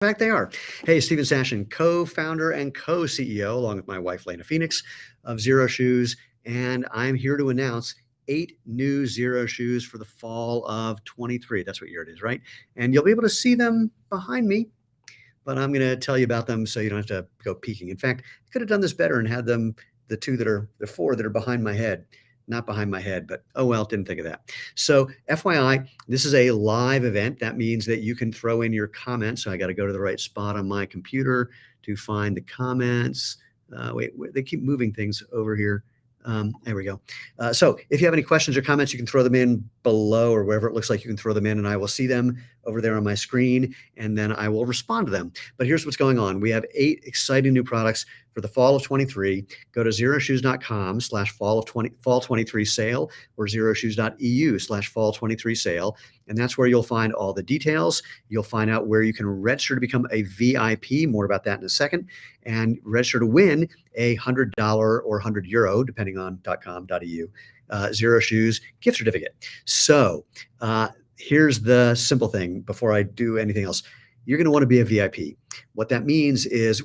In fact, they are. Hey, Steven Sashin, co-founder and co-CEO, along with my wife, Lena Phoenix, of Zero Shoes. And I'm here to announce 8 new Zero Shoes for the fall of 23. That's what year it is, right? And you'll be able to see them behind me, but I'm going to tell you about them so you don't have to go peeking. In fact, I could have done this better and had them, the 4 that are behind my head. Not behind my head, but oh well, didn't think of that. So FYI, this is a live event. That means that you can throw in your comments. So I got to go to the right spot on my computer to find the comments. Wait, they keep moving things over here. There we go. So if you have any questions or comments, you can throw them in below or wherever it looks like you can throw them in, and I will see them over there on my screen, and then I will respond to them. But here's what's going on. We have 8 exciting new products for the fall of 23. Go to zeroshoes.com/fall23 sale or zeroshoes.eu/fall23 sale. And that's where you'll find all the details. You'll find out where you can register to become a VIP. More about that in a second. And register to win a $100 or €100, depending on .com.eu, Zero Shoes gift certificate. So here's the simple thing before I do anything else. You're going to want to be a VIP. What that means is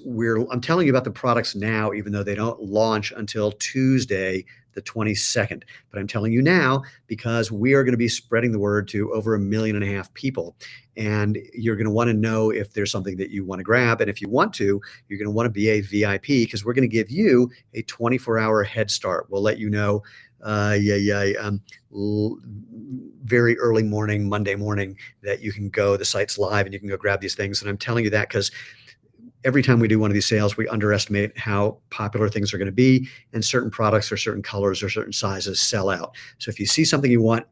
I'm telling you about the products now, even though they don't launch until Tuesday, the 22nd. But I'm telling you now because we are going to be spreading the word to over 1.5 million people. And you're going to want to know if there's something that you want to grab. And if you want to, you're going to want to be a VIP because we're going to give you a 24-hour head start. We'll let you know very early morning, Monday morning, that you can go, the site's live and you can go grab these things. And I'm telling you that because every time we do one of these sales, we underestimate how popular things are going to be, and certain products or certain colors or certain sizes sell out. So if you see something you want,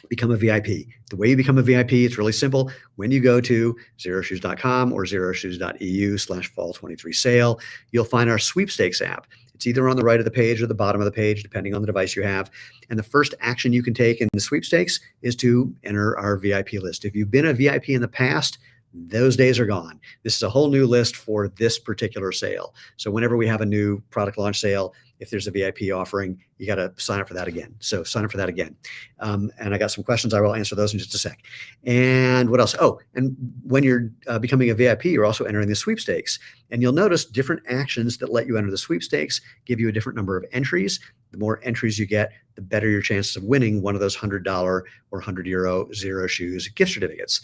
become a VIP. The way you become a VIP, it's really simple. When you go to zeroshoes.com or zeroshoes.eu/fall23 sale, you'll find our sweepstakes app. It's either on the right of the page or the bottom of the page, depending on the device you have. And the first action you can take in the sweepstakes is to enter our VIP list. If you've been a VIP in the past, those days are gone. This is a whole new list for this particular sale. So whenever we have a new product launch sale, if there's a VIP offering, you got to sign up for that again. So sign up for that again. And I got some questions. I will answer those in just a sec. And what else? Oh, and when you're becoming a VIP, you're also entering the sweepstakes. And you'll notice different actions that let you enter the sweepstakes give you a different number of entries. The more entries you get, the better your chances of winning one of those $100 or €100 Zero Shoes gift certificates.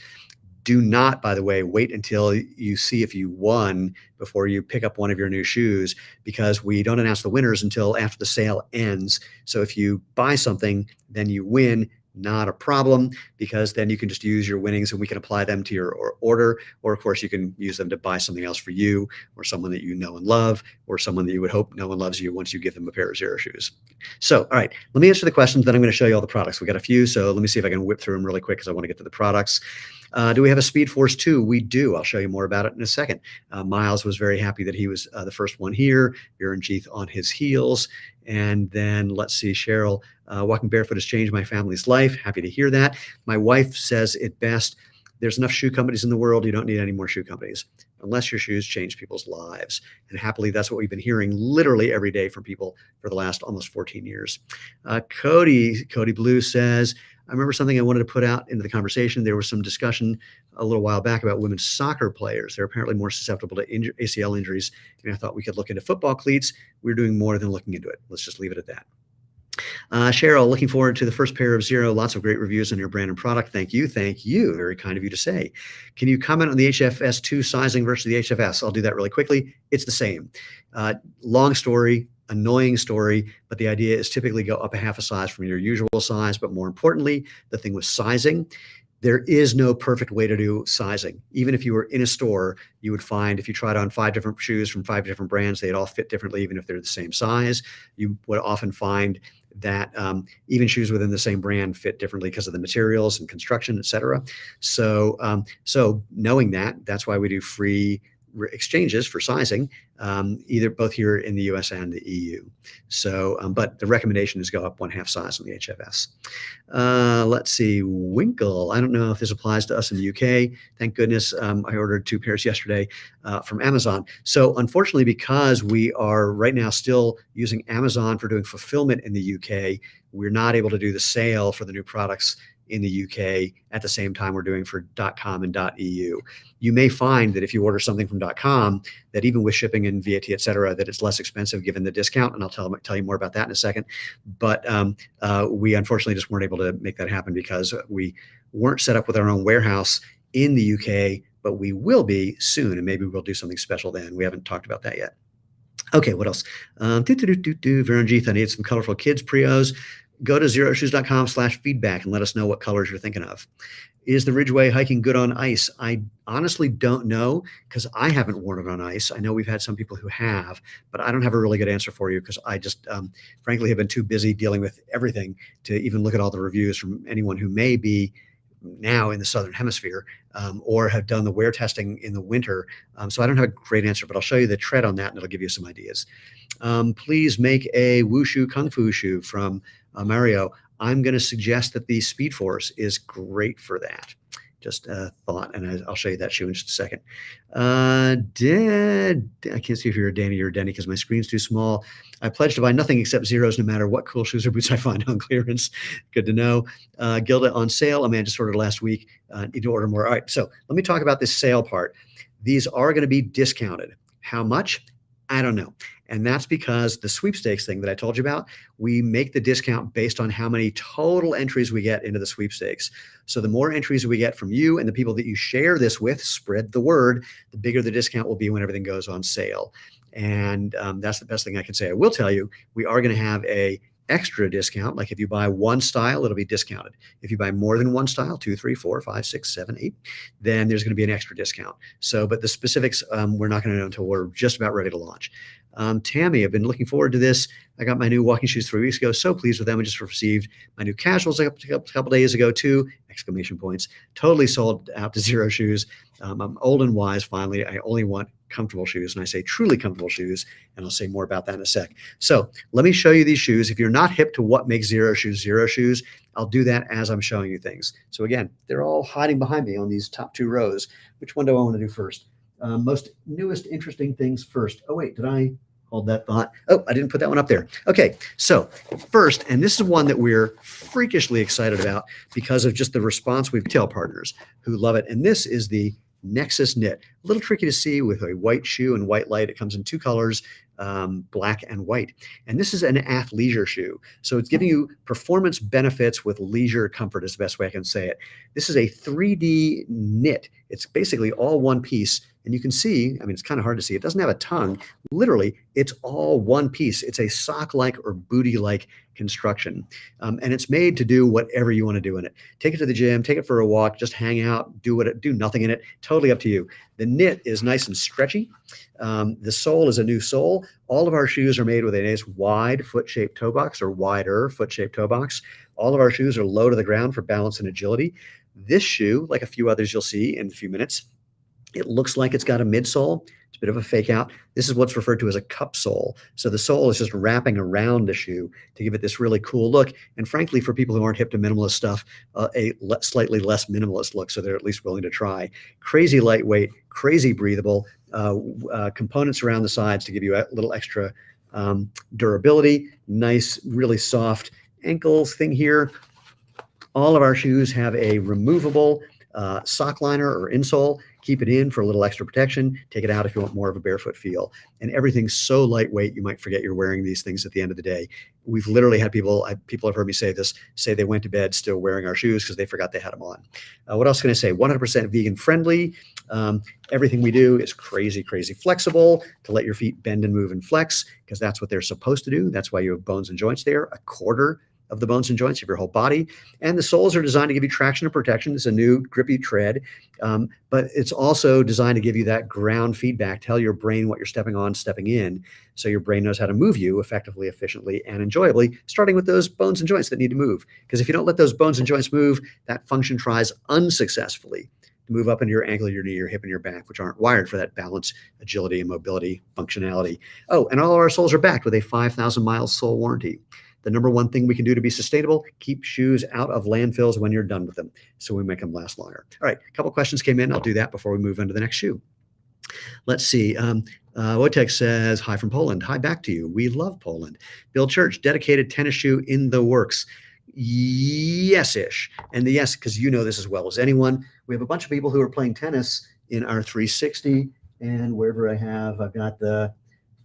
Do not, by the way, wait until you see if you won before you pick up one of your new shoes, because we don't announce the winners until after the sale ends. So if you buy something, then you win, not a problem, because then you can just use your winnings and we can apply them to your order. Or of course, you can use them to buy something else for you or someone that you know and love, or someone that you would hope no one loves you once you give them a pair of Zero Shoes. So, all right, let me answer the questions, then I'm going to show you all the products. We got a few, so let me see if I can whip through them really quick because I want to get to the products. Do we have a Speed Force 2? We do. I'll show you more about it in a second. Miles was very happy that he was the first one here. Virenjith on his heels. And then let's see, Cheryl, walking barefoot has changed my family's life. Happy to hear that. My wife says it best. There's enough shoe companies in the world. You don't need any more shoe companies unless your shoes change people's lives. And happily, that's what we've been hearing literally every day from people for the last almost 14 years. Cody Blue says, I remember something I wanted to put out into the conversation. There was some discussion a little while back about women's soccer players. They're apparently more susceptible to ACL injuries. And I thought we could look into football cleats. We're doing more than looking into it. Let's just leave it at that. Cheryl, looking forward to the first pair of Zero. Lots of great reviews on your brand and product. Thank you. Thank you. Very kind of you to say. Can you comment on the HFS2 sizing versus the HFS? I'll do that really quickly. It's the same. Long story. Annoying story, but the idea is typically go up a half a size from your usual size. But more importantly, the thing with sizing, there is no perfect way to do sizing. Even if you were in a store, you would find if you tried on 5 different shoes from 5 different brands, they'd all fit differently, even if they're the same size. You would often find that even shoes within the same brand fit differently because of the materials and construction, et cetera. So knowing that, that's why we do free exchanges for sizing, both here in the US and the EU. So, but the recommendation is go up 1/2 size on the HFS. Let's see, Winkle. I don't know if this applies to us in the UK. Thank goodness I ordered 2 pairs yesterday from Amazon. So unfortunately, because we are right now still using Amazon for doing fulfillment in the UK, we're not able to do the sale for the new products in the UK at the same time we're doing for .com and .eu. You may find that if you order something from .com, that even with shipping and VAT, et cetera, that it's less expensive given the discount. And I'll tell you more about that in a second. But we unfortunately just weren't able to make that happen because we weren't set up with our own warehouse in the UK, but we will be soon. And maybe we'll do something special then. We haven't talked about that yet. Okay, what else? Virenjith, I need some colorful kids Prios. Go to zeroshoes.com/feedback and let us know what colors you're thinking of. Is the Ridgeway hiking good on ice? I honestly don't know because I haven't worn it on ice. I know we've had some people who have, but I don't have a really good answer for you because I just, frankly, have been too busy dealing with everything to even look at all the reviews from anyone who may be now in the Southern Hemisphere or have done the wear testing in the winter. So I don't have a great answer, but I'll show you the tread on that and it'll give you some ideas. Please make a wushu kung fu shoe from Mario. I'm going to suggest that the Speed Force is great for that. Just a thought, and I'll show you that shoe in just a second. I can't see if you're a Danny or a Denny because my screen's too small. I pledge to buy nothing except zeros no matter what cool shoes or boots I find on clearance. Good to know. Gilda on sale. Amanda just ordered last week. Need to order more. All right, so let me talk about this sale part. These are going to be discounted. How much? I don't know. And that's because the sweepstakes thing that I told you about, we make the discount based on how many total entries we get into the sweepstakes. So the more entries we get from you and the people that you share this with, spread the word, the bigger the discount will be when everything goes on sale. And that's the best thing I can say. I will tell you, we are going to have a extra discount. Like if you buy one style, it'll be discounted. If you buy more than one style, 2, 3, 4, 5, 6, 7, 8, then there's going to be an extra discount. So, but the specifics, we're not going to know until we're just about ready to launch. Tammy, I've been looking forward to this. I got my new walking shoes 3 weeks ago. So pleased with them. I just received my new casuals a couple days ago too. Exclamation points. Totally sold out to Zero Shoes. I'm old and wise finally. I only want comfortable shoes, and I say truly comfortable shoes, and I'll say more about that in a sec. So let me show you these shoes. If you're not hip to what makes Zero Shoes, I'll do that as I'm showing you things. So again, they're all hiding behind me on these top 2 rows. Which one do I want to do first? Most newest interesting things first. Oh wait, did I hold that thought? Oh, I didn't put that one up there. Okay, so first, and this is one that we're freakishly excited about because of just the response we've retail partners who love it. And this is the Nexus knit. A little tricky to see with a white shoe and white light. It comes in 2 colors, black and white. And this is an athleisure shoe. So it's giving you performance benefits with leisure comfort is the best way I can say it. This is a 3D knit. It's basically all one piece. And you can see, I mean, it's kind of hard to see. It doesn't have a tongue. Literally, it's all one piece. It's a sock-like or booty-like construction. And it's made to do whatever you want to do in it. Take it to the gym, take it for a walk, just hang out, do nothing in it. Totally up to you. The knit is nice and stretchy. The sole is a new sole. All of our shoes are made with a nice wide foot-shaped toe box or wider foot-shaped toe box. All of our shoes are low to the ground for balance and agility. This shoe, like a few others you'll see in a few minutes, it looks like it's got a midsole. It's a bit of a fake out. This is what's referred to as a cup sole. So the sole is just wrapping around the shoe to give it this really cool look. And frankly, for people who aren't hip to minimalist stuff, slightly less minimalist look, so they're at least willing to try. Crazy lightweight, crazy breathable, components around the sides to give you a little extra durability. Nice, really soft ankles thing here. All of our shoes have a removable sock liner or insole. Keep it in for a little extra protection. Take it out if you want more of a barefoot feel. And everything's so lightweight, you might forget you're wearing these things at the end of the day. We've literally had people have heard me say this, say they went to bed still wearing our shoes because they forgot they had them on. What else can I say? 100% vegan friendly. Everything we do is crazy, crazy flexible to let your feet bend and move and flex because that's what they're supposed to do. That's why you have bones and joints there. A quarter of the bones and joints of your whole body. And the soles are designed to give you traction and protection. It's a new grippy tread, but it's also designed to give you that ground feedback, tell your brain what you're stepping on, stepping in, so your brain knows how to move you effectively, efficiently, and enjoyably, starting with those bones and joints that need to move. Because if you don't let those bones and joints move, that function tries unsuccessfully to move up into your ankle, your knee, your hip, and your back, which aren't wired for that balance, agility, and mobility functionality. Oh, and all of our soles are backed with a 5,000-mile sole warranty. The number one thing we can do to be sustainable, keep shoes out of landfills when you're done with them, so we make them last longer. All right, a couple questions came in. I'll do that before we move on to the next shoe. Let's see. Wojtek says, hi from Poland. Hi back to you. We love Poland. Bill Church, dedicated tennis shoe in the works. Yes-ish. And the yes, because you know this as well as anyone. We have a bunch of people who are playing tennis in our 360, and wherever I've got the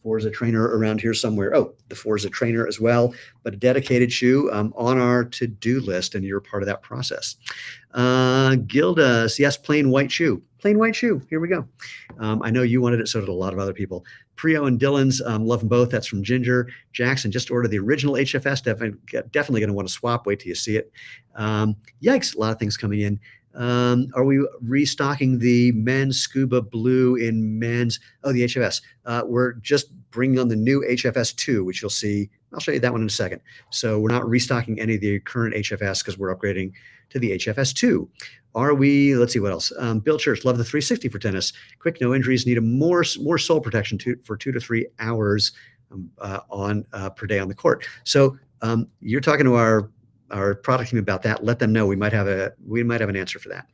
Forza trainer around here somewhere. Oh, the Forza trainer as well, but a dedicated shoe on our to-do list, and you're part of that process. Gilda's, yes, plain white shoe. Plain white shoe. Here we go. I know you wanted it, so did a lot of other people. Prio and Dylan's, love them both. That's from Ginger. Jackson just ordered the original HFS. Definitely going to want to swap. Wait till you see it. Yikes, a lot of things coming in. Are we restocking the men's scuba blue in men's? Oh, the HFS. We're just bringing on the new HFS 2, which you'll see. I'll show you that one in a second. So we're not restocking any of the current HFS because we're upgrading to the HFS 2. Let's see what else. Bill Church, love the 360 for tennis. Quick, no injuries, need a more sole protection for 2 to 3 hours per day on the court. So you're talking to our product team about that. Let them know. We might have an answer for that.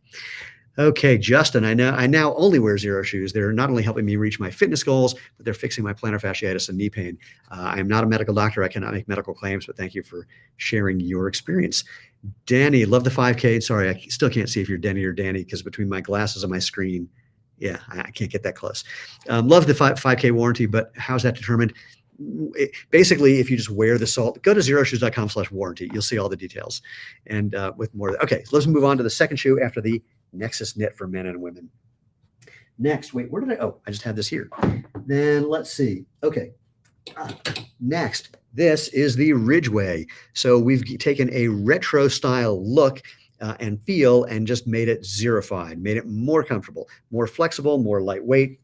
Okay, Justin, I now only wear Zero shoes. They're not only helping me reach my fitness goals, but they're fixing my plantar fasciitis and knee pain. I am not a medical doctor. I cannot make medical claims, but thank you for sharing your experience. Danny, love the 5K. Sorry, I still can't see if you're Denny or Danny because between my glasses and my screen, yeah, I can't get that close. Love the 5K warranty, but how's that determined? Basically, if you just wear the salt, go to zeroshoes.com/warranty. You'll see all the details and with more. Okay, so let's move on to the second shoe after the Nexus knit for men and women. Next, wait, where did I just had this here. Then let's see. Okay, next, this is the Ridgeway. So we've taken a retro style look and feel and just made it zerified, made it more comfortable, more flexible, more lightweight.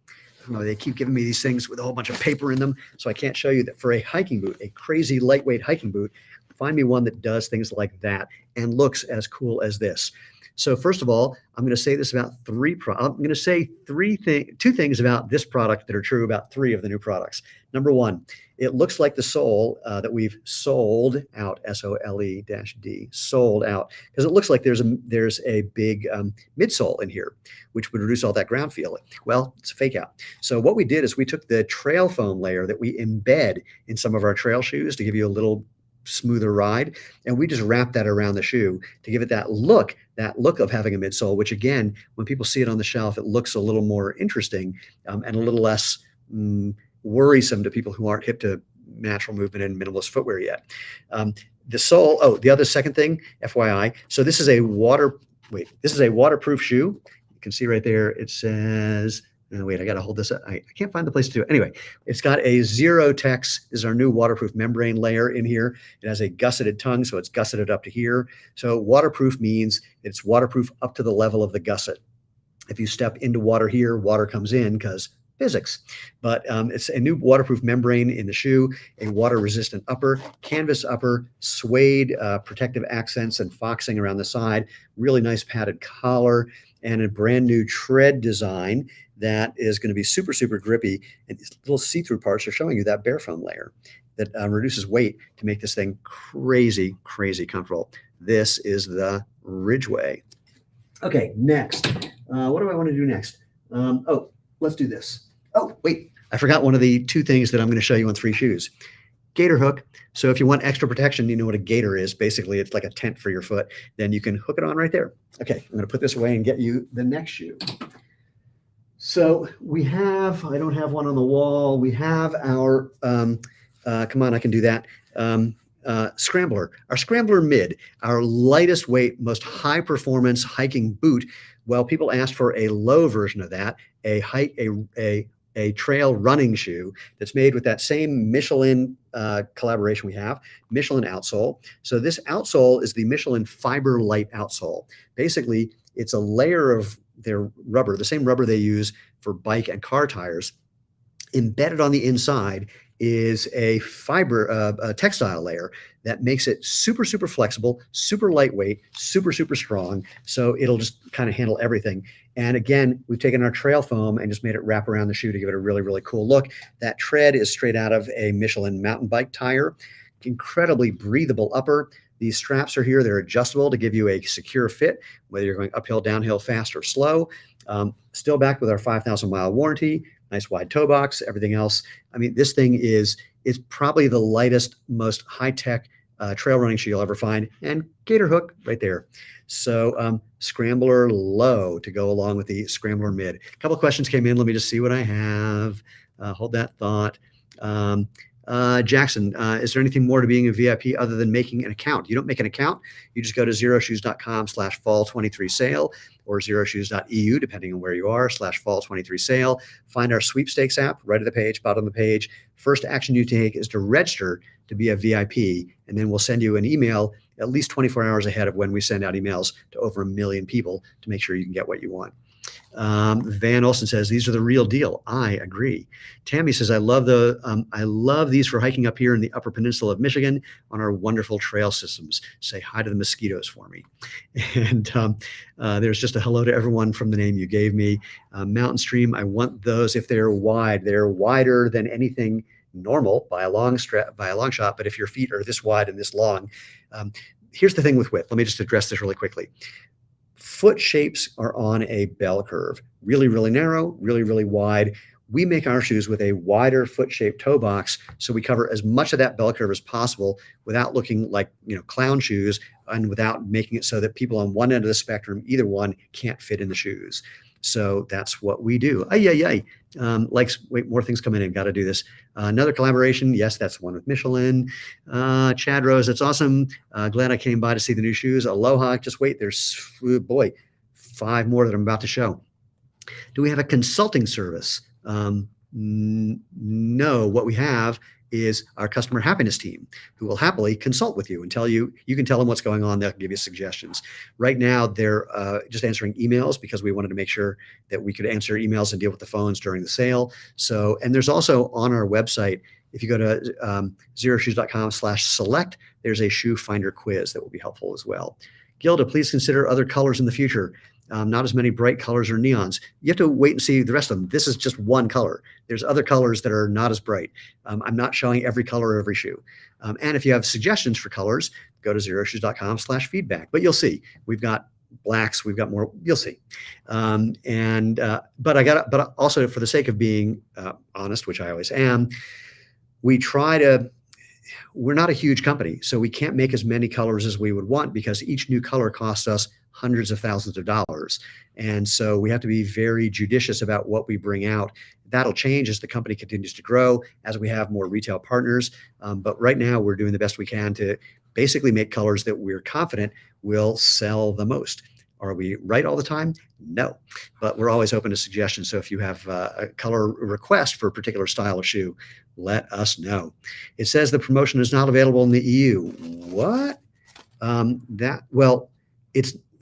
They keep giving me these things with a whole bunch of paper in them, so I can't show you that. For a hiking boot, a crazy lightweight hiking boot, find me one that does things like that and looks as cool as this. So first of all, I'm going to say this about I'm going to say two things about this product that are true about 3 of the new products. Number 1, it looks like the sole that we've sold out, SOLE-D, sold out, because it looks like there's a big midsole in here, which would reduce all that ground feel. Well, it's a fake out. So what we did is we took the trail foam layer that we embed in some of our trail shoes to give you a little smoother ride, and we just wrap that around the shoe to give it that look of having a midsole, which again, when people see it on the shelf, it looks a little more interesting and a little less worrisome to people who aren't hip to natural movement and minimalist footwear yet. The sole, the other second thing, FYI, so this is a waterproof shoe. You can see right there, it says, wait, I got to hold this up. I can't find the place to do it. Anyway, it's got a Zero-Tex. This is our new waterproof membrane layer in here. It has a gusseted tongue, so it's gusseted up to here. So waterproof means it's waterproof up to the level of the gusset. If you step into water here, water comes in because physics. But it's a new waterproof membrane in the shoe, a water-resistant upper, canvas upper, suede protective accents and foxing around the side, really nice padded collar, and a brand new tread design that is going to be super, super grippy. And these little see-through parts are showing you that bare foam layer that reduces weight to make this thing crazy, crazy comfortable. This is the Ridgeway. Okay, next. What do I want to do next? Let's do this. Oh, wait, I forgot one of the 2 things that I'm going to show you on 3 shoes. Gator hook. So if you want extra protection, you know what a gator is. Basically, it's like a tent for your foot. Then you can hook it on right there. Okay, I'm going to put this away and get you the next shoe. So we have, I don't have one on the wall. We have our, come on, I can do that. Scrambler, our Scrambler Mid, our lightest weight, most high performance hiking boot. Well, people asked for a low version of that, a trail running shoe that's made with that same Michelin collaboration we have, Michelin outsole. So this outsole is the Michelin Fiber Light outsole. Basically, it's a layer of their rubber, the same rubber they use for bike and car tires. Embedded on the inside is a fiber, a textile layer that makes it super, super flexible, super lightweight, super, super strong. So it'll just kind of handle everything. And again, we've taken our trail foam and just made it wrap around the shoe to give it a really, really cool look. That tread is straight out of a Michelin mountain bike tire. Incredibly breathable upper. These straps are here. They're adjustable to give you a secure fit, whether you're going uphill, downhill, fast, or slow. Still backed with our 5,000-mile warranty. Nice wide toe box, everything else. I mean, this thing is probably the lightest, most high-tech trail running shoe you'll ever find, and gator hook right there. So Scrambler low to go along with the Scrambler mid. A couple of questions came in. Let me just see what I have. Hold that thought. Jackson, is there anything more to being a VIP other than making an account? You don't make an account. You just go to zeroshoes.com/fall23 sale or zeroshoes.eu, depending on where you are, /fall23 sale. Find our sweepstakes app right at the page, bottom of the page. First action you take is to register to be a VIP, and then we'll send you an email at least 24 hours ahead of when we send out emails to over 1 million people to make sure you can get what you want. Van Olson says, these are the real deal. I agree. Tammy says, I love these for hiking up here in the Upper Peninsula of Michigan on our wonderful trail systems. Say hi to the mosquitoes for me. And there's just a hello to everyone from the name you gave me. Mountain Stream, I want those if they're wide. They're wider than anything normal by a long shot. But if your feet are this wide and this long, here's the thing with width. Let me just address this really quickly. Foot shapes are on a bell curve, really, really narrow, really, really wide. We make our shoes with a wider foot-shaped toe box, so we cover as much of that bell curve as possible without looking like, clown shoes, and without making it so that people on one end of the spectrum, either one, can't fit in the shoes. So that's what we do. Wait, more things coming in. Got to do this. Another collaboration. Yes, that's the one with Michelin. Chad Rose, that's awesome. Glad I came by to see the new shoes. Aloha. Just wait. There's, 5 more that I'm about to show. Do we have a consulting service? No. What we have is our customer happiness team, who will happily consult with you and tell you, you can tell them what's going on. They'll give you suggestions. Right now, they're just answering emails because we wanted to make sure that we could answer emails and deal with the phones during the sale. So, and there's also on our website, if you go to zeroshoes.com/select, there's a shoe finder quiz that will be helpful as well. Gilda, please consider other colors in the future. Not as many bright colors or neons. You have to wait and see the rest of them. This is just one color. There's other colors that are not as bright. I'm not showing every color of every shoe. And if you have suggestions for colors, go to zeroshoes.com/feedback. But you'll see, we've got blacks, we've got more, you'll see. But also for the sake of being honest, which I always am, we're not a huge company, so we can't make as many colors as we would want because each new color costs us hundreds of thousands of dollars. And so we have to be very judicious about what we bring out. That'll change as the company continues to grow, as we have more retail partners. But right now we're doing the best we can to basically make colors that we're confident will sell the most. Are we right all the time? No, but we're always open to suggestions. So if you have a color request for a particular style of shoe, let us know. It says the promotion is not available in the EU. What?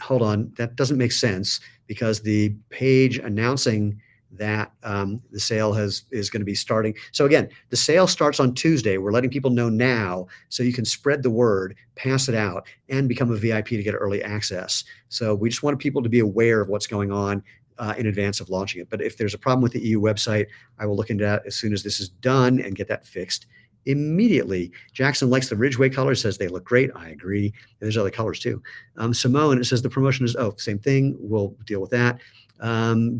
Hold on, that doesn't make sense because the page announcing that the sale is going to be starting. So again, the sale starts on Tuesday. We're letting people know now so you can spread the word, pass it out, and become a VIP to get early access. So we just want people to be aware of what's going on in advance of launching it. But if there's a problem with the EU website, I will look into that as soon as this is done and get that fixed immediately. Jackson likes the Ridgeway colors, says they look great. I agree. And there's other colors too. Simone, it says the promotion is, same thing. We'll deal with that.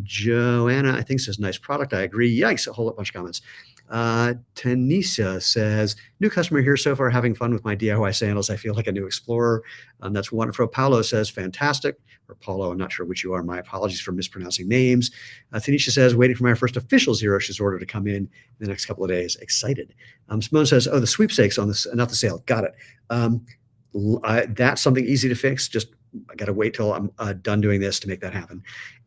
Joanna, I think, says nice product. I agree. Yikes, a whole bunch of comments. Tanisha says, new customer here so far, having fun with my DIY sandals. I feel like a new explorer. That's wonderful. Paulo says, fantastic. Or Paulo, I'm not sure which you are. My apologies for mispronouncing names. Tanisha says, waiting for my first official Zero Shoes order to come in the next couple of days. Excited. Simone says, the sweepstakes on this, not the sale. Got it. That's something easy to fix. Just I got to wait till I'm done doing this to make that happen.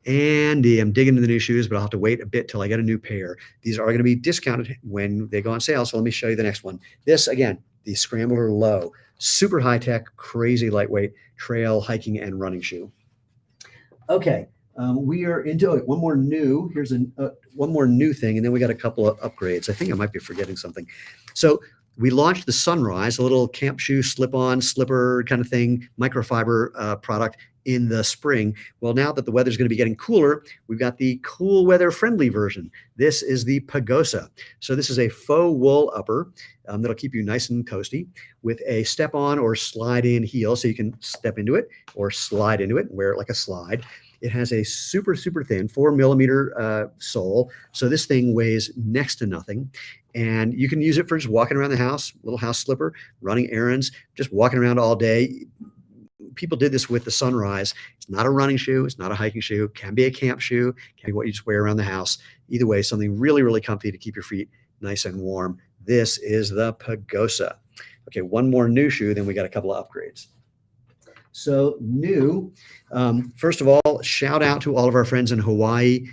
Andy, I'm digging into the new shoes, but I'll have to wait a bit till I get a new pair. These are going to be discounted when they go on sale. So let me show you the next one. This, again, the Scrambler Low. Super high-tech, crazy lightweight trail, hiking, and running shoe. Okay, we are into one more new. Here's one more new thing, and then we got a couple of upgrades. I think I might be forgetting something. So we launched the Sunrise, a little camp shoe slip-on, slipper kind of thing, microfiber product in the spring. Well, now that the weather's going to be getting cooler, we've got the cool weather friendly version. This is the Pagosa. So this is a faux wool upper that'll keep you nice and coasty with a step on or slide in heel. So you can step into it or slide into it and wear it like a slide. It has a super, super thin 4 millimeter sole. So this thing weighs next to nothing. And you can use it for just walking around the house, little house slipper, running errands, just walking around all day. People did this with the Sunrise. It's not a running shoe. It's not a hiking shoe. Can be a camp shoe. Can be what you just wear around the house. Either way, something really, really comfy to keep your feet nice and warm. This is the Pagosa. Okay, one more new shoe, then we got a couple of upgrades. So new, first of all, shout out to all of our friends in Hawaii.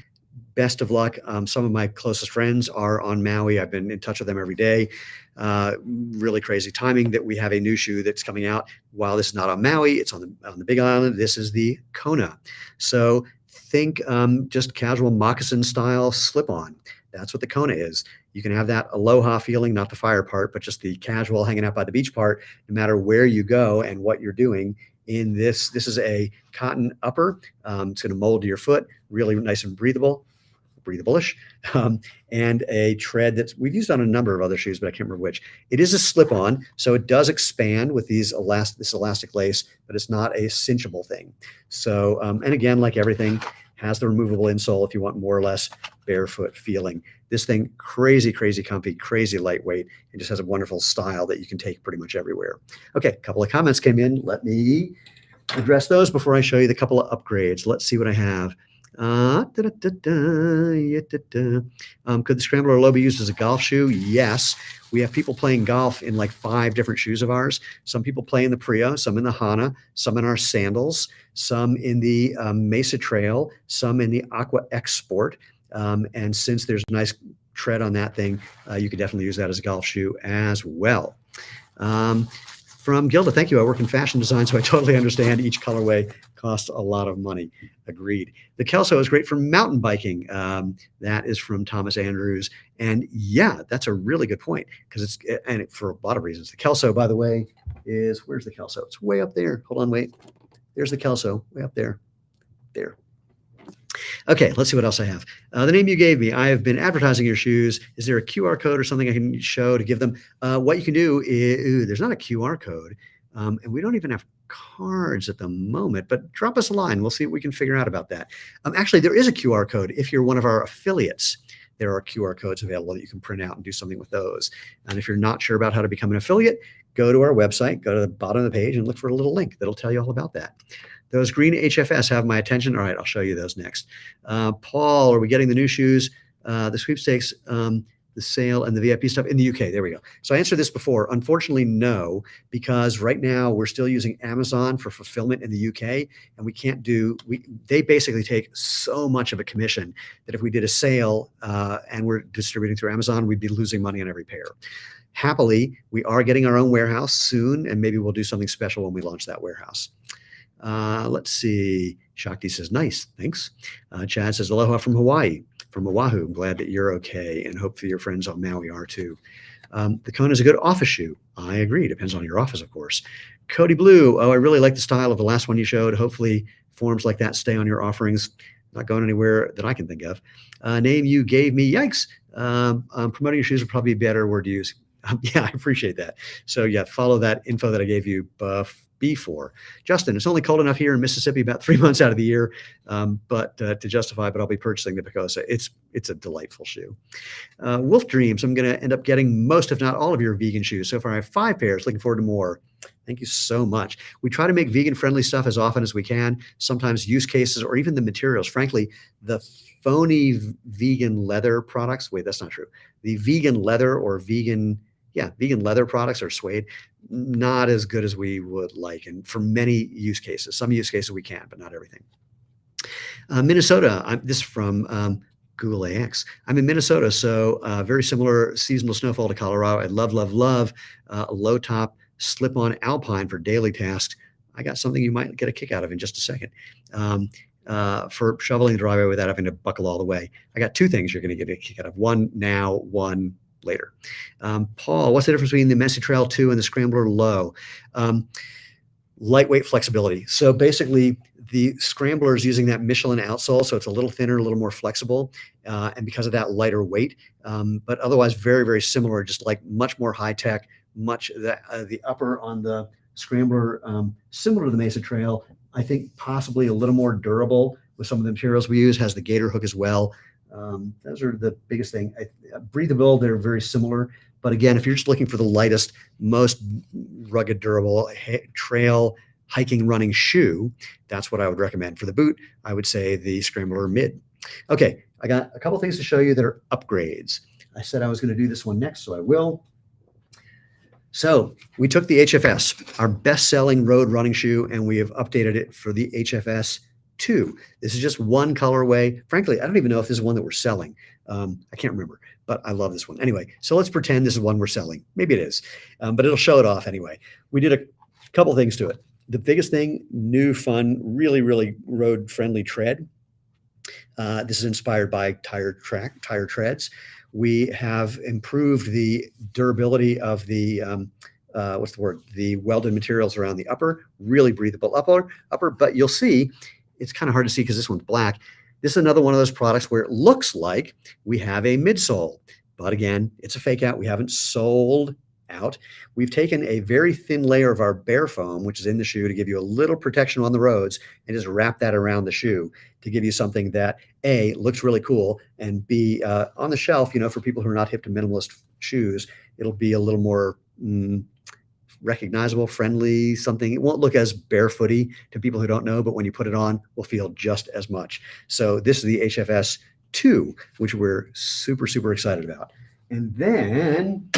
Best of luck. Some of my closest friends are on Maui. I've been in touch with them every day. Really crazy timing that we have a new shoe that's coming out. While this is not on Maui, it's on the Big Island. This is the Kona. So think just casual moccasin style slip-on. That's what the Kona is. You can have that aloha feeling, not the fire part, but just the casual hanging out by the beach part, no matter where you go and what you're doing. In this is a cotton upper. It's going to mold to your foot, really nice and breathable-ish, and a tread that we've used on a number of other shoes, but I can't remember which. It is a slip-on, so it does expand with this elastic lace, but it's not a cinchable thing. So, and again, like everything, has the removable insole if you want more or less barefoot feeling. This thing, crazy, crazy comfy, crazy lightweight, and just has a wonderful style that you can take pretty much everywhere. Okay, a couple of comments came in. Let me address those before I show you the couple of upgrades. Let's see what I have. Could the Scrambler Low be used as a golf shoe? Yes. We have people playing golf in like 5 different shoes of ours. Some people play in the Prio, some in the Hana, some in our sandals, some in the Mesa Trail, some in the Aqua X Sport. And since there's a nice tread on that thing, you could definitely use that as a golf shoe as well. From Gilda, thank you. I work in fashion design, so I totally understand each colorway costs a lot of money. Agreed. The Kelso is great for mountain biking. That is from Thomas Andrews. And yeah, that's a really good point because for a lot of reasons. The Kelso, by the way, where's the Kelso? It's way up there. Hold on, wait. There's the Kelso, way up there. There. Okay, let's see what else I have. The name you gave me, I have been advertising your shoes. Is there a QR code or something I can show to give them? What you can do is, there's not a QR code, and we don't even have cards at the moment, but drop us a line. We'll see what we can figure out about that. Actually, there is a QR code if you're one of our affiliates. There are QR codes available that you can print out and do something with those. And if you're not sure about how to become an affiliate, go to our website, go to the bottom of the page and look for a little link that'll tell you all about that. Those green HFS have my attention. All right, I'll show you those next. Paul, are we getting the new shoes, the sweepstakes, the sale, and the VIP stuff in the UK? There we go. So I answered this before. Unfortunately, no, because right now we're still using Amazon for fulfillment in the UK, and we can't do, they basically take so much of a commission that if we did a sale and we're distributing through Amazon, we'd be losing money on every pair. Happily, we are getting our own warehouse soon, and maybe we'll do something special when we launch that warehouse. Let's see. Shakti says, nice, thanks. Chad says, aloha from Hawaii, from Oahu. I'm glad that you're okay and hopefully your friends on Maui are too. The Kona is a good office shoe. I agree. Depends on your office, of course. Cody Blue. Oh, I really like the style of the last one you showed. Hopefully forms like that stay on your offerings. Not going anywhere that I can think of. Name you gave me. Yikes. Promoting your shoes would probably be a better word to use. Yeah, I appreciate that. So yeah, follow that info that I gave you before. Justin, it's only cold enough here in Mississippi about 3 months out of the year, but to justify, but I'll be purchasing the Pagosa. It's a delightful shoe. Wolf Dreams, I'm going to end up getting most, if not all, of your vegan shoes. So far, I have 5 pairs. Looking forward to more. Thank you so much. We try to make vegan-friendly stuff as often as we can. Sometimes use cases or even the materials. Frankly, the phony vegan leather products. Wait, that's not true. The vegan leather or vegan leather products or suede, not as good as we would like. And for many use cases, some use cases we can, but not everything. Minnesota, this is from Google AX. I'm in Minnesota, so very similar seasonal snowfall to Colorado. I love a low top slip-on alpine for daily tasks. I got something you might get a kick out of in just a second. For shoveling the driveway without having to buckle all the way. I got 2 things you're going to get a kick out of. One now, one later. Paul, what's the difference between the Mesa Trail 2 and the Scrambler Low? Lightweight flexibility. So basically, the Scrambler is using that Michelin outsole, so it's a little thinner, a little more flexible, and because of that, lighter weight. But otherwise, very, very similar, just like much more high tech. The upper on the Scrambler, similar to the Mesa Trail, I think possibly a little more durable with some of the materials we use, has the gator hook as well. Those are the biggest thing. Breathable, they're very similar. But again, if you're just looking for the lightest, most rugged, durable trail hiking running shoe, that's what I would recommend. For the boot, I would say the Scrambler Mid. Okay, I got a couple things to show you that are upgrades. I said I was going to do this one next, so I will. So we took the HFS, our best-selling road running shoe, and we have updated it for the HFS 2. This is just one colorway. Frankly, I don't even know if this is one that we're selling. I can't remember, but I love this one. Anyway, so let's pretend this is one we're selling. Maybe it is, but it'll show it off anyway. We did a couple things to it. The biggest thing, new, fun, really, really road-friendly tread. This is inspired by tire treads. We have improved the durability of the the welded materials around the upper, really breathable upper. But you'll see, it's kind of hard to see because this one's black. This is another one of those products where it looks like we have a midsole, but again, it's a fake out. We haven't sold out. We've taken a very thin layer of our bare foam, which is in the shoe, to give you a little protection on the roads, and just wrap that around the shoe to give you something that A, looks really cool, and B, on the shelf, for people who are not hip to minimalist shoes, it'll be a little more recognizable, friendly, something. It won't look as barefooty to people who don't know, but when you put it on, will feel just as much. So this is the HFS 2, which we're super, super excited about. And then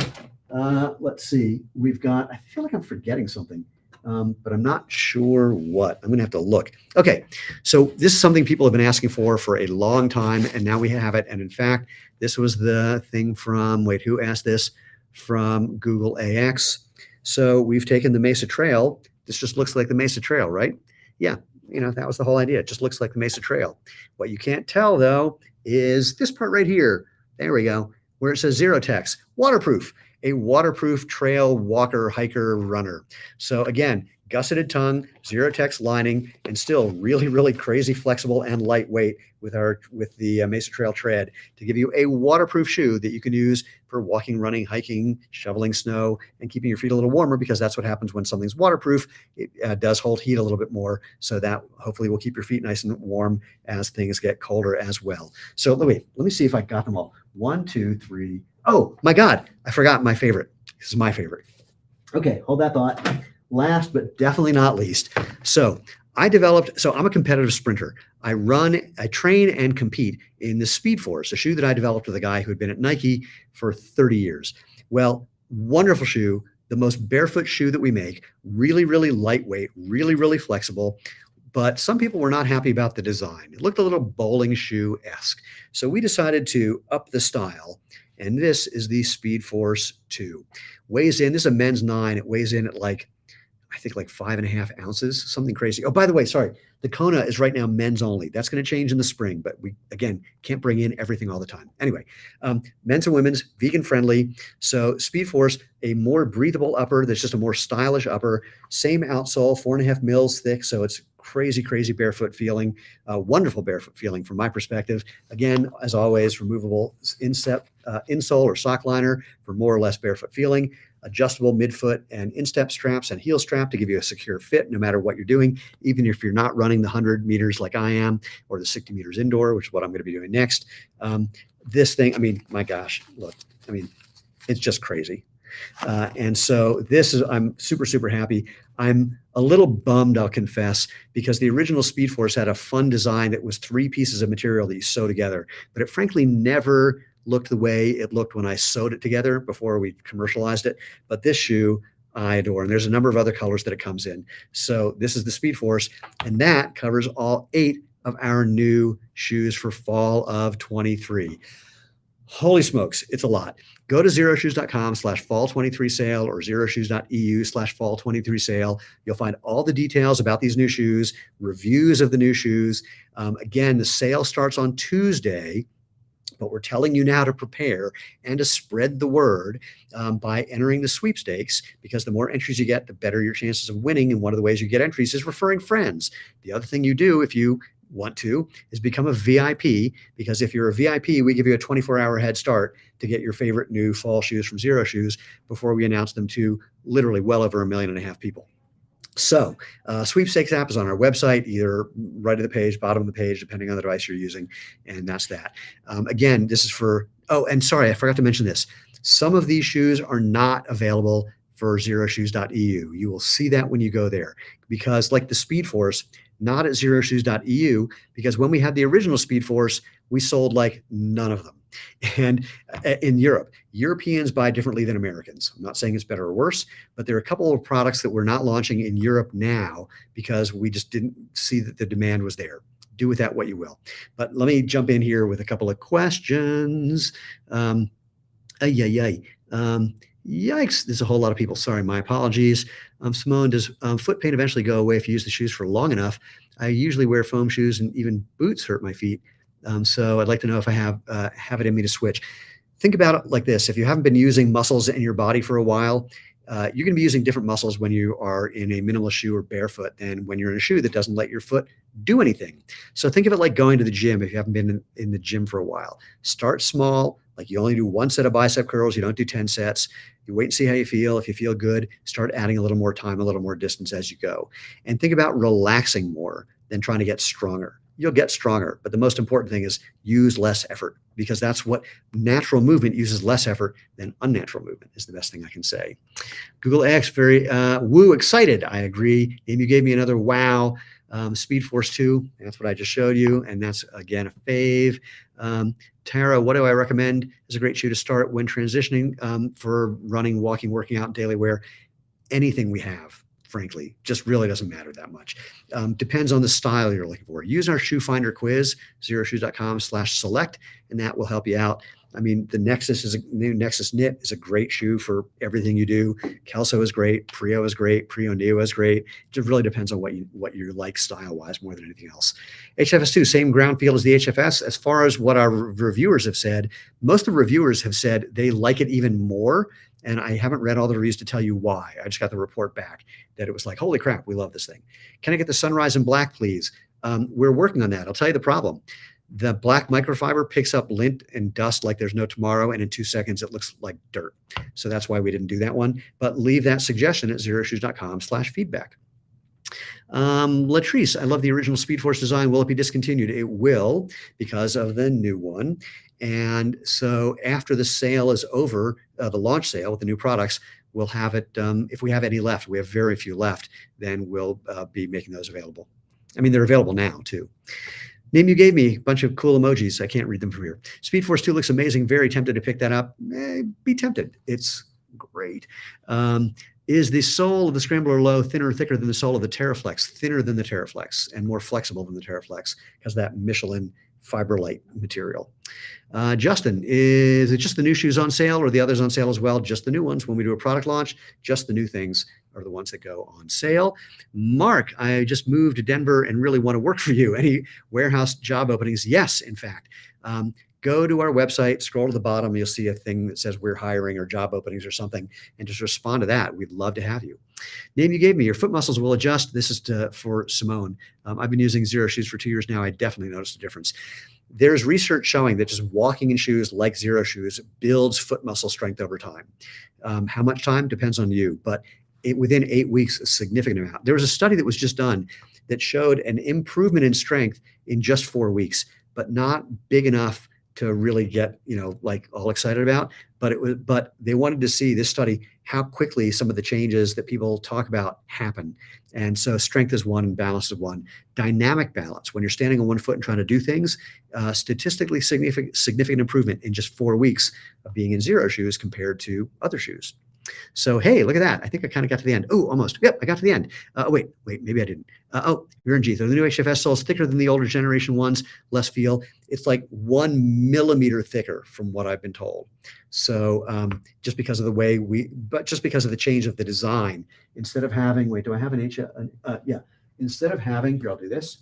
let's see, we've got, I feel like I'm forgetting something, but I'm not sure what. I'm going to have to look. Okay, so this is something people have been asking for a long time, and now we have it. And in fact, this was the thing from, wait, who asked this? From Google AX. So we've taken the Mesa Trail. This just looks like the Mesa Trail, right? Yeah, that was the whole idea. It just looks like the Mesa Trail. What you can't tell, though, is this part right here. There we go, where it says Zero Text, waterproof. A waterproof trail walker, hiker, runner. So again, gusseted tongue, Zero Text lining, and still really, really crazy flexible and lightweight with the Mesa Trail tread to give you a waterproof shoe that you can use for walking, running, hiking, shoveling snow, and keeping your feet a little warmer, because that's what happens when something's waterproof. It does hold heat a little bit more, so that hopefully will keep your feet nice and warm as things get colder as well. So let me see if I got them all. 1, 2, 3. Oh my God, I forgot my favorite. This is my favorite. Okay, hold that thought. Last but definitely not least. So I'm a competitive sprinter. I train and compete in the Speed Force, a shoe that I developed with a guy who had been at Nike for 30 years. Well, wonderful shoe, the most barefoot shoe that we make, really, really lightweight, really, really flexible. But some people were not happy about the design. It looked a little bowling shoe-esque. So we decided to up the style. And this is the Speed Force 2. Weighs in, this is a men's 9. It weighs in at I think 5.5 ounces, something crazy. Oh, by the way, sorry, the Kona is right now men's only. That's going to change in the spring, but we, again, can't bring in everything all the time. Anyway, men's and women's, vegan friendly. So Speed Force, a more breathable upper. That's just a more stylish upper. Same outsole, 4.5 mils thick. So it's crazy, crazy barefoot feeling, wonderful barefoot feeling from my perspective. Again, as always, removable insole or sock liner for more or less barefoot feeling. Adjustable midfoot and instep straps and heel strap to give you a secure fit no matter what you're doing, even if you're not running the 100 meters like I am, or the 60 meters indoor, which is what I'm going to be doing next. This thing, my gosh, look, it's just crazy. And so I'm super, super happy. I'm a little bummed, I'll confess, because the original Speed Force had a fun design that was 3 pieces of material that you sew together, but it frankly never looked the way it looked when I sewed it together before we commercialized it. But this shoe I adore, and there's a number of other colors that it comes in. So this is the Speed Force, and that covers all 8 of our new shoes for fall of 23. Holy smokes, it's a lot. Go to zeroshoes.com/fall23 sale or zeroshoes.eu/fall23 sale. You'll find all the details about these new shoes, reviews of the new shoes. Again, the sale starts on Tuesday, but we're telling you now to prepare and to spread the word by entering the sweepstakes, because the more entries you get, the better your chances of winning. And one of the ways you get entries is referring friends. The other thing you do, if you want to, is become a VIP, because if you're a VIP, we give you a 24-hour head start to get your favorite new fall shoes from Zero Shoes before we announce them to literally well over 1.5 million people. So sweepstakes app is on our website, either right of the page, bottom of the page, depending on the device you're using. And that's that. Again, this is for, oh, and sorry, I forgot to mention this. Some of these shoes are not available for zeroshoes.eu. You will see that when you go there, because like the Speed Force, not at zeroshoes.eu, because when we had the original Speed Force, we sold like none of them. And in Europe, Europeans buy differently than Americans. I'm not saying it's better or worse, but there are a couple of products that we're not launching in Europe now because we just didn't see that the demand was there. Do with that what you will. But let me jump in here with a couple of questions. Yikes, there's a whole lot of people. Sorry, my apologies. Simone, does foot pain eventually go away if you use the shoes for long enough? I usually wear foam shoes and even boots hurt my feet. So I'd like to know if I have it in me to switch. Think about it like this. If you haven't been using muscles in your body for a while, you're going to be using different muscles when you are in a minimalist shoe or barefoot than when you're in a shoe that doesn't let your foot do anything. So think of it like going to the gym if you haven't been in the gym for a while. Start small, like you only do one set of bicep curls. You don't do 10 sets. You wait and see how you feel. If you feel good, start adding a little more time, a little more distance as you go. And think about relaxing more than trying to get stronger. You'll get stronger, but the most important thing is use less effort, because that's what natural movement uses less effort than unnatural movement is the best thing I can say. Google X, very woo excited. I agree. Amy, you gave me another wow. Speed Force 2, that's what I just showed you. And that's, again, a fave. Tara, what do I recommend is a great shoe to start when transitioning for running, walking, working out, daily wear? Anything we have, frankly, just really doesn't matter that much. Depends on the style you're looking for. Use our shoe finder quiz, zeroshoes.com/select, and that will help you out. I mean, the new Nexus knit is a great shoe for everything you do. Kelso is great. Prio is great. Prio Neo is great. It just really depends on what you like style-wise more than anything else. HFS2, same ground feel as the HFS. As far as what our reviewers have said, most of the reviewers have said they like it even more. And I haven't read all the reviews to tell you why. I just got the report back that it was like, holy crap, we love this thing. Can I get the Sunrise in black, please? We're working on that. I'll tell you the problem. The black microfiber picks up lint and dust like there's no tomorrow, and in 2 seconds it looks like dirt. So that's why we didn't do that one. But leave that suggestion at zeroshoes.com/feedback. Latrice, I love the original Speed Force design. Will it be discontinued? It will, because of the new one. And so after the sale is over, the launch sale with the new products, we'll have it. If we have any left, we have very few left, then we'll be making those available. I mean, they're available now too. Name you gave me, a bunch of cool emojis. I can't read them from here. Speed Force 2 looks amazing. Very tempted to pick that up. Be tempted. It's great. Is the sole of the Scrambler Low thinner or thicker than the sole of the Terraflex? Thinner than the Terraflex and more flexible than the Terraflex because that Michelin Fiberlite material. Justin, is it just the new shoes on sale or the others on sale as well? Just the new ones. When we do a product launch, just the new things are the ones that go on sale. Mark, I just moved to Denver and really want to work for you. Any warehouse job openings? Yes, in fact. Go to our website, scroll to the bottom, you'll see a thing that says we're hiring or job openings or something, and just respond to that. We'd love to have you. Name you gave me, your foot muscles will adjust. This is for Simone. I've been using Zero Shoes for 2 years now. I definitely noticed a difference. There's research showing that just walking in shoes like Zero Shoes builds foot muscle strength over time. How much time depends on you, but within 8 weeks, a significant amount. There was a study that was just done that showed an improvement in strength in just 4 weeks, but not big enough to really get, like all excited about, but they wanted to see this study, how quickly some of the changes that people talk about happen. And so strength is one and balance is one. Dynamic balance, when you're standing on one foot and trying to do things, statistically significant improvement in just 4 weeks of being in Zero Shoes compared to other shoes. So, hey, look at that. I think I kind of got to the end. Oh, almost. Yep, I got to the end. Wait, maybe I didn't. You're in G. The new HFS sole is thicker than the older generation ones, less feel. It's like 1 millimeter thicker from what I've been told. So just because of the way just because of the change of the design, instead of having, wait, do I have an H? Yeah. Instead of having, here, I'll do this.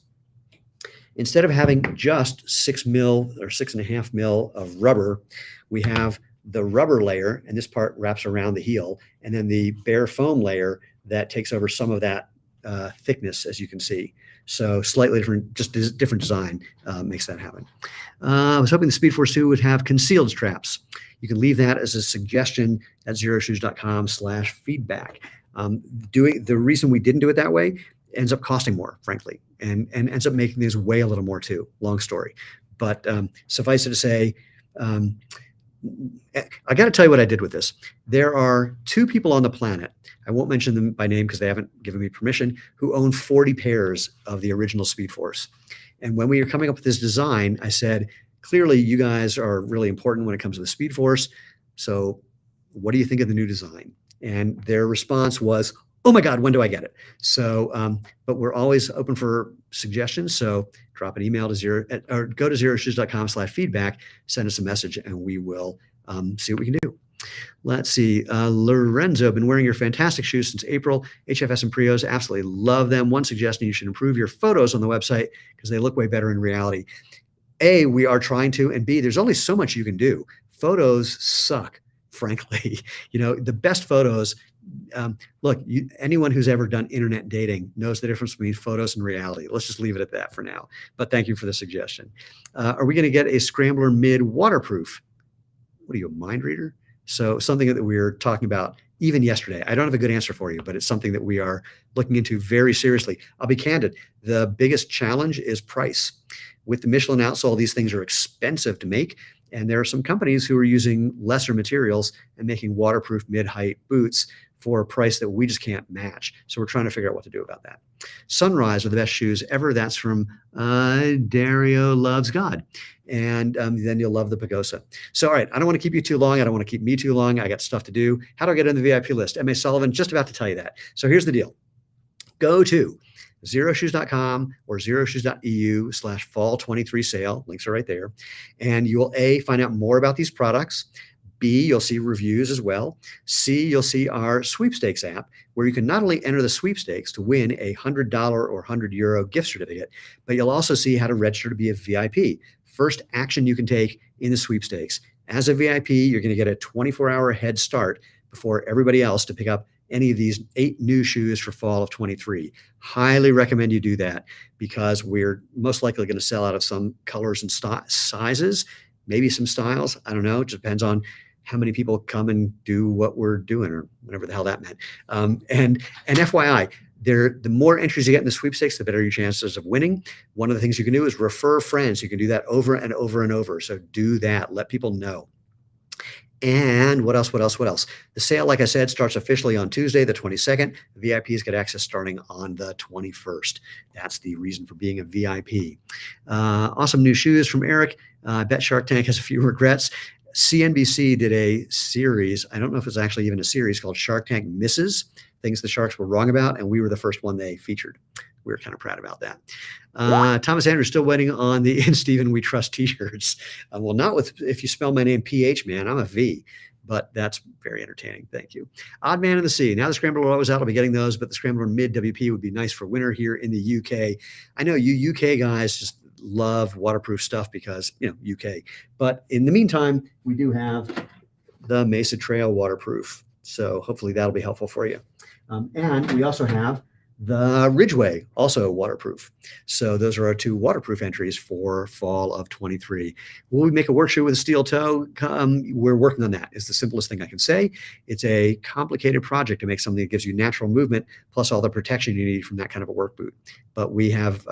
Instead of having just 6 mil or 6.5 mil of rubber, we have the rubber layer, and this part wraps around the heel, and then the bare foam layer that takes over some of that thickness, as you can see. So slightly different, just different design makes that happen. I was hoping the Speed Force 2 would have concealed straps. You can leave that as a suggestion at zeroshoes.com/feedback. Doing the reason we didn't do it that way ends up costing more, frankly, and ends up making these weigh a little more too. Long story, but suffice it to say, um, I got to tell you what I did with this. There are two people on the planet, I won't mention them by name because they haven't given me permission, who own 40 pairs of the original Speed Force. And when we were coming up with this design, I said, clearly you guys are really important when it comes to the Speed Force. So what do you think of the new design? And their response was, oh my God, when do I get it? So, but we're always open for suggestions. So drop an email to or go to zeroshoes.com/feedback, send us a message, and we will see what we can do. Let's see. Lorenzo, been wearing your fantastic shoes since April. HFS and Prios, absolutely love them. One suggestion, you should improve your photos on the website because they look way better in reality. A, we are trying to, and B, there's only so much you can do. Photos suck, frankly. The best photos, look, anyone who's ever done internet dating knows the difference between photos and reality. Let's just leave it at that for now. But thank you for the suggestion. Are we going to get a Scrambler mid waterproof? What are you, a mind reader? So something that we were talking about even yesterday. I don't have a good answer for you, but it's something that we are looking into very seriously. I'll be candid. The biggest challenge is price. With the Michelin outsole, these things are expensive to make. And there are some companies who are using lesser materials and making waterproof mid-height boots for a price that we just can't match. So we're trying to figure out what to do about that. Sunrise are the best shoes ever. That's from Dario Loves God. And then you'll love the Pagosa. So, all right, I don't want to keep you too long. I don't want to keep me too long. I got stuff to do. How do I get on the VIP list? M.A. Sullivan, just about to tell you that. So here's the deal. Go to zeroshoes.com or zeroshoes.eu/fall23 sale. Links are right there. And you will A, find out more about these products. B, you'll see reviews as well. C, you'll see our sweepstakes app where you can not only enter the sweepstakes to win a $100 or €100 gift certificate, but you'll also see how to register to be a VIP. First action you can take in the sweepstakes. As a VIP, you're going to get a 24-hour head start before everybody else to pick up any of these 8 new shoes for fall of 23. Highly recommend you do that because we're most likely going to sell out of some colors and sizes, maybe some styles. I don't know. It depends on how many people come and do what we're doing or whatever the hell that meant. And FYI, the more entries you get in the sweepstakes, the better your chances of winning. One of the things you can do is refer friends. You can do that over and over and over. So do that. Let people know. And what else? The sale, like I said, starts officially on Tuesday, the 22nd. VIPs get access starting on the 21st. That's the reason for being a VIP. Awesome new shoes from Eric. I bet Shark Tank has a few regrets. CNBC did a series. I don't know if it's actually even a series called Shark Tank Misses, things the sharks were wrong about, and we were the first one they featured. We were kind of proud about that. Thomas Andrews still waiting on the In Steven We Trust t-shirts. Well, not with if you spell my name PH, man. I'm a V, but that's very entertaining. Thank you. Odd Man in the Sea. Now the Scrambler always out. I'll be getting those, but the Scrambler mid WP would be nice for winter here in the UK. I know you UK guys just love waterproof stuff because, UK. But in the meantime, we do have the Mesa Trail waterproof. So hopefully that'll be helpful for you. And we also have the Ridgeway, also waterproof. So those are our 2 waterproof entries for fall of 23. Will we make a work shoe with a steel toe? We're working on that. It's the simplest thing I can say. It's a complicated project to make something that gives you natural movement plus all the protection you need from that kind of a work boot. But we have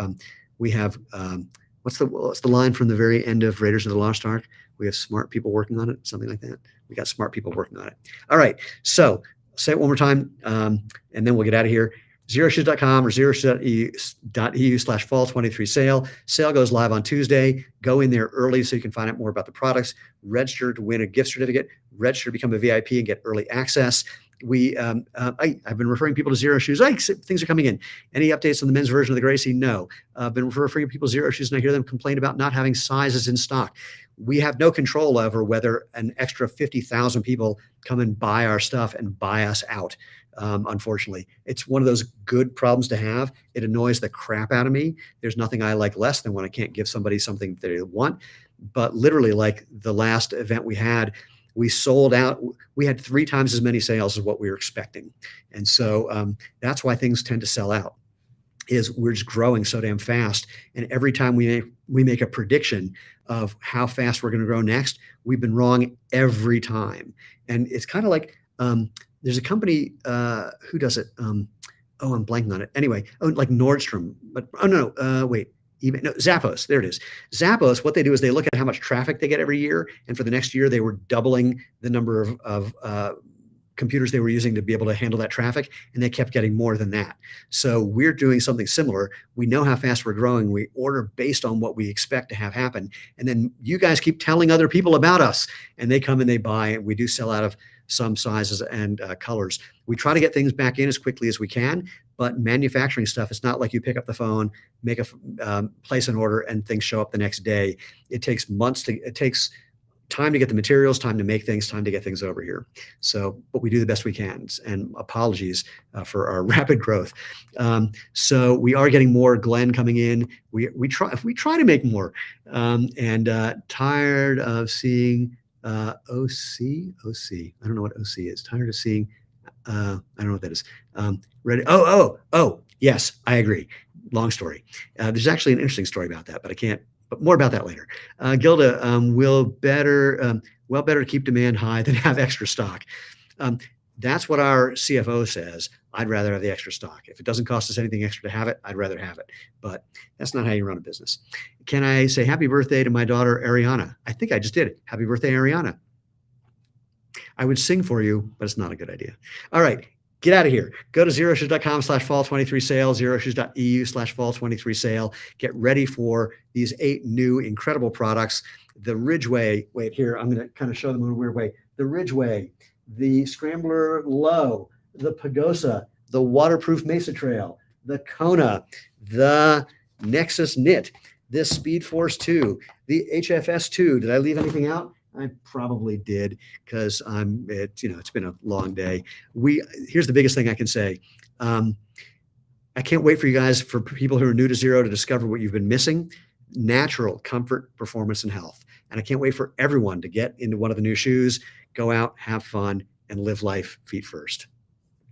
what's the line from the very end of Raiders of the Lost Ark? We have smart people working on it, something like that. We got smart people working on it. All right. So say it one more time, and then we'll get out of here. Zeroshoes.com or zeroshoes.eu/fall23 sale. Sale goes live on Tuesday. Go in there early so you can find out more about the products. Register to win a gift certificate. Register to become a VIP and get early access. I've been referring people to Zero Shoes. Things are coming in. Any updates on the men's version of the Gracie? No. I've been referring people to Zero Shoes, and I hear them complain about not having sizes in stock. We have no control over whether an extra 50,000 people come and buy our stuff and buy us out. Unfortunately, it's one of those good problems to have. It annoys the crap out of me. There's nothing I like less than when I can't give somebody something they want. But literally, like the last event we sold out. We had 3 times as many sales as what we were expecting. And so that's why things tend to sell out, is we're just growing so damn fast. And every time we make a prediction of how fast we're going to grow next, we've been wrong every time. And it's kind of like there's a company who does it. I'm blanking on it. Anyway, like Nordstrom, but wait. No, Zappos. There it is. Zappos. What they do is they look at how much traffic they get every year, and for the next year, they were doubling the number of computers they were using to be able to handle that traffic, and they kept getting more than that. So we're doing something similar. We know how fast we're growing. We order based on what we expect to have happen, and then you guys keep telling other people about us, and they come and they buy, and we do sell out of some sizes and colors. We try to get things back in as quickly as we can, but manufacturing stuff, it's not like you pick up the phone, make a place an order, and things show up the next day. It takes months it takes time to get the materials, time to make things, time to get things over here. So, but we do the best we can. And apologies for our rapid growth. So we are getting more Glenn coming in. We try to make more. Tired of seeing OC. I don't know what OC is. Tired of seeing. I don't know what that is. Ready? Yes, I agree. Long story. There's actually an interesting story about that, but I can't. But more about that later. Gilda, better to keep demand high than have extra stock. That's what our CFO says. I'd rather have the extra stock. If it doesn't cost us anything extra to have it, I'd rather have it. But that's not how you run a business. Can I say happy birthday to my daughter, Ariana? I think I just did it. Happy birthday, Ariana. I would sing for you, but it's not a good idea. All right. Get out of here. Go to zeroshoes.com/fall23sale, zeroshoes.eu/fall23sale. Get ready for these 8 new incredible products. The Ridgeway, wait here, I'm going to kind of show them in a weird way. The Ridgeway, the Scrambler Low, the Pagosa, the waterproof Mesa Trail, the Kona, the Nexus Knit, this Speed Force 2, the HFS 2. Did I leave anything out? I probably did because it's been a long day. Here's the biggest thing I can say. I can't wait for you guys, for people who are new to Zero, to discover what you've been missing: natural comfort, performance, and health. And I can't wait for everyone to get into one of the new shoes, go out, have fun, and live life feet first.